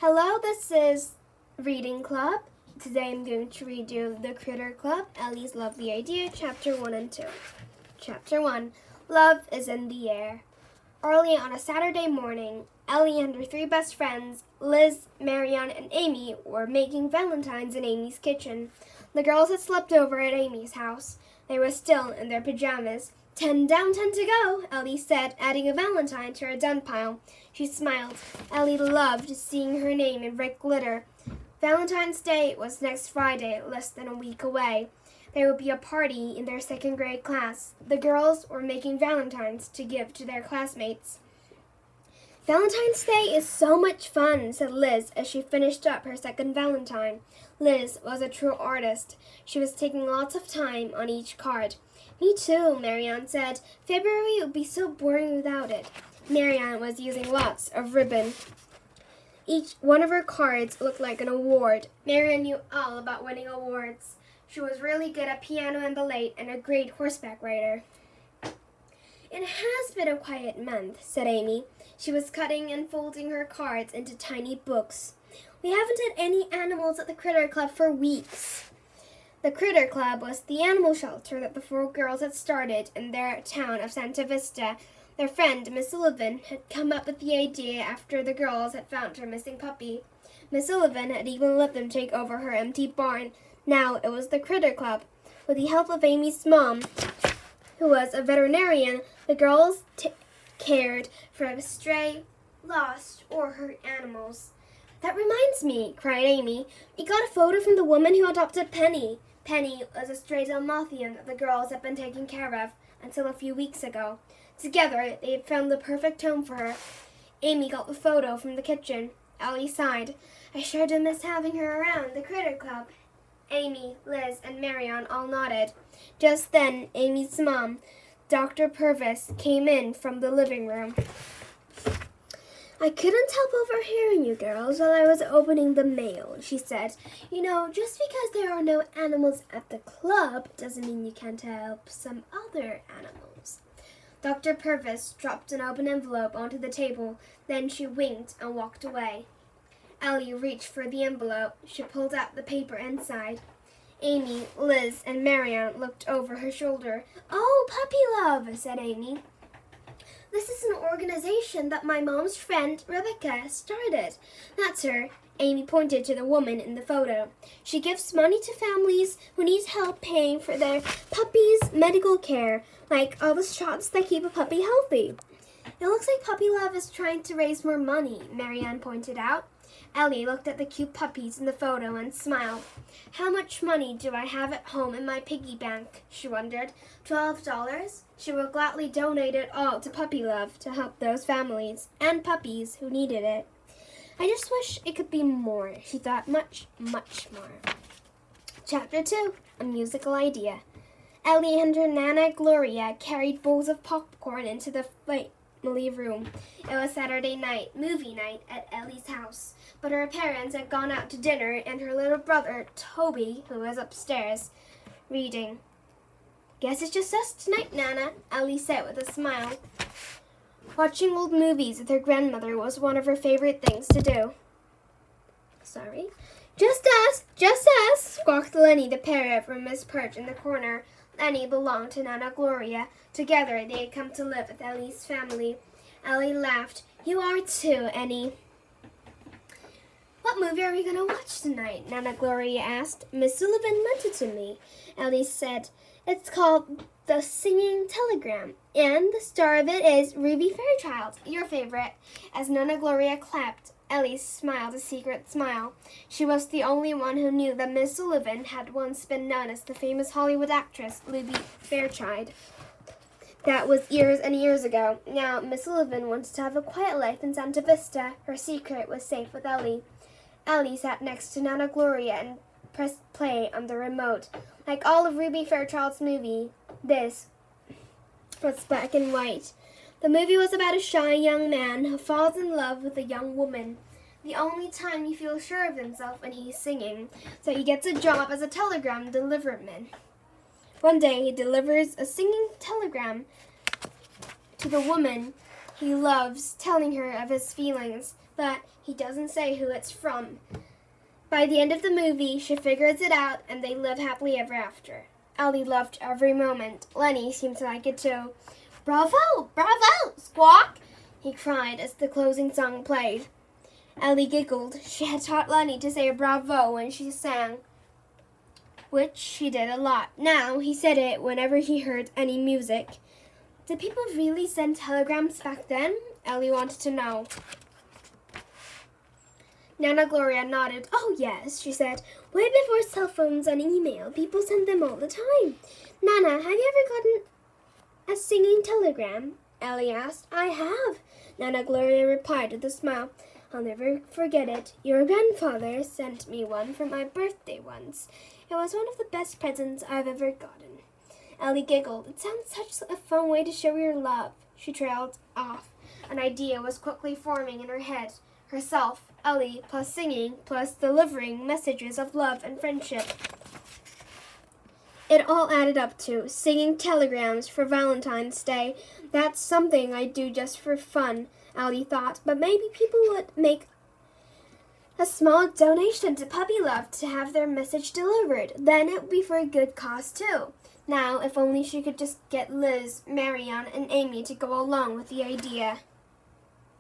Hello, this is Reading Club. Today I'm going to read you The Critter Club, Ellie's Lovely Idea, Chapter 1 and 2. Chapter 1, Love is in the Air. Early on a Saturday morning, Ellie and her three best friends, Liz, Marianne, and Amy, were making valentines in Amy's kitchen. The girls had slept over at Amy's house. They were still in their pajamas. 10 down, 10 to go, Ellie said, adding a valentine to her done pile. She smiled. Ellie loved seeing her name in red glitter. Valentine's Day was next Friday, less than a week away. There would be a party in their second grade class. The girls were making valentines to give to their classmates. Valentine's Day is so much fun, said Liz as she finished up her second valentine. Liz was a true artist. She was taking lots of time on each card. Me too, Marianne said. February would be so boring without it. Marianne was using lots of ribbon. Each one of her cards looked like an award. Marianne knew all about winning awards. She was really good at piano and ballet and a great horseback rider. It has been a quiet month, said Amy. She was cutting and folding her cards into tiny books. We haven't had any animals at the Critter Club for weeks. The Critter Club was the animal shelter that the four girls had started in their town of Santa Vista. Their friend, Miss Sullivan, had come up with the idea after the girls had found her missing puppy. Miss Sullivan had even let them take over her empty barn. Now it was the Critter Club. With the help of Amy's mom, who was a veterinarian, the girls cared for stray, lost, or hurt animals. That reminds me, cried Amy. We got a photo from the woman who adopted Penny. Penny was a stray Dalmatian that the girls had been taking care of until a few weeks ago. Together, they had found the perfect home for her. Amy got the photo from the kitchen. Ellie sighed. I sure do miss having her around the Critter Club. Amy, Liz, and Marianne all nodded. Just then, Amy's mom, Dr. Purvis, came in from the living room. I couldn't help overhearing you girls while I was opening the mail, she said. You know, just because there are no animals at the club doesn't mean you can't help some other animals. Dr. Purvis dropped an open envelope onto the table. Then she winked and walked away. Ellie reached for the envelope. She pulled out the paper inside. Amy, Liz, and Marianne looked over her shoulder. Oh, Puppy Love, said Amy. This is an organization that my mom's friend, Rebecca, started. That's her. Amy pointed to the woman in the photo. She gives money to families who need help paying for their puppies' medical care, like all the shots that keep a puppy healthy. It looks like Puppy Love is trying to raise more money, Marianne pointed out. Ellie looked at the cute puppies in the photo and smiled. How much money do I have at home in my piggy bank? She wondered. $12? She would gladly donate it all to Puppy Love to help those families and puppies who needed it. I just wish it could be more, she thought, much, much more. Chapter 2, A Musical Idea. Ellie and her Nana Gloria carried bowls of popcorn into the family room. It was Saturday night, movie night, at Ellie's house. But her parents had gone out to dinner, and her little brother, Toby, who was upstairs, reading. Guess it's just us tonight, Nana, Ellie said with a smile. Watching old movies with her grandmother was one of her favorite things to do. Sorry. Just us, squawked Lenny the parrot from Miss Perch in the corner. Lenny belonged to Nana Gloria. Together they had come to live with Ellie's family. Ellie laughed. You are too, Annie. What movie are we going to watch tonight? Nana Gloria asked. Miss Sullivan lent it to me. Ellie said, it's called The Singing Telegram, and the star of it is Ruby Fairchild, your favorite. As Nana Gloria clapped, Ellie smiled a secret smile. She was the only one who knew that Miss Sullivan had once been known as the famous Hollywood actress Ruby Fairchild. That was years and years ago. Now, Miss Sullivan wanted to have a quiet life in Santa Vista. Her secret was safe with Ellie. Ellie sat next to Nana Gloria and pressed play on the remote. Like all of Ruby Fairchild's movie, this was black and white. The movie was about a shy young man who falls in love with a young woman. The only time he feels sure of himself when he's singing, so he gets a job as a telegram deliverman. One day he delivers a singing telegram to the woman he loves, telling her of his feelings. but he doesn't say who it's from. By the end of the movie, she figures it out, and they live happily ever after. Ellie loved every moment. Lenny seemed to like it too. "Bravo! Bravo! Squawk!" he cried as the closing song played. Ellie giggled. She had taught Lenny to say bravo when she sang, which she did a lot. Now he said it whenever he heard any music. Did people really send telegrams back then? Ellie wanted to know. Nana Gloria nodded. "Oh, yes," she said. "Way before cell phones and email, people sent them all the time. Nana, have you ever gotten a singing telegram?" Ellie asked. "I have," Nana Gloria replied with a smile. "I'll never forget it. Your grandfather sent me one for my birthday once. It was one of the best presents I've ever gotten." Ellie giggled. "It sounds such a fun way to show your love." She trailed off. An idea was quickly forming in her head. Herself, Ellie, plus singing, plus delivering messages of love and friendship. It all added up to singing telegrams for Valentine's Day. That's something I'd do just for fun, Ellie thought, but maybe people would make a small donation to Puppy Love to have their message delivered. Then it would be for a good cause too. Now, if only she could just get Liz, Marion, and Amy to go along with the idea.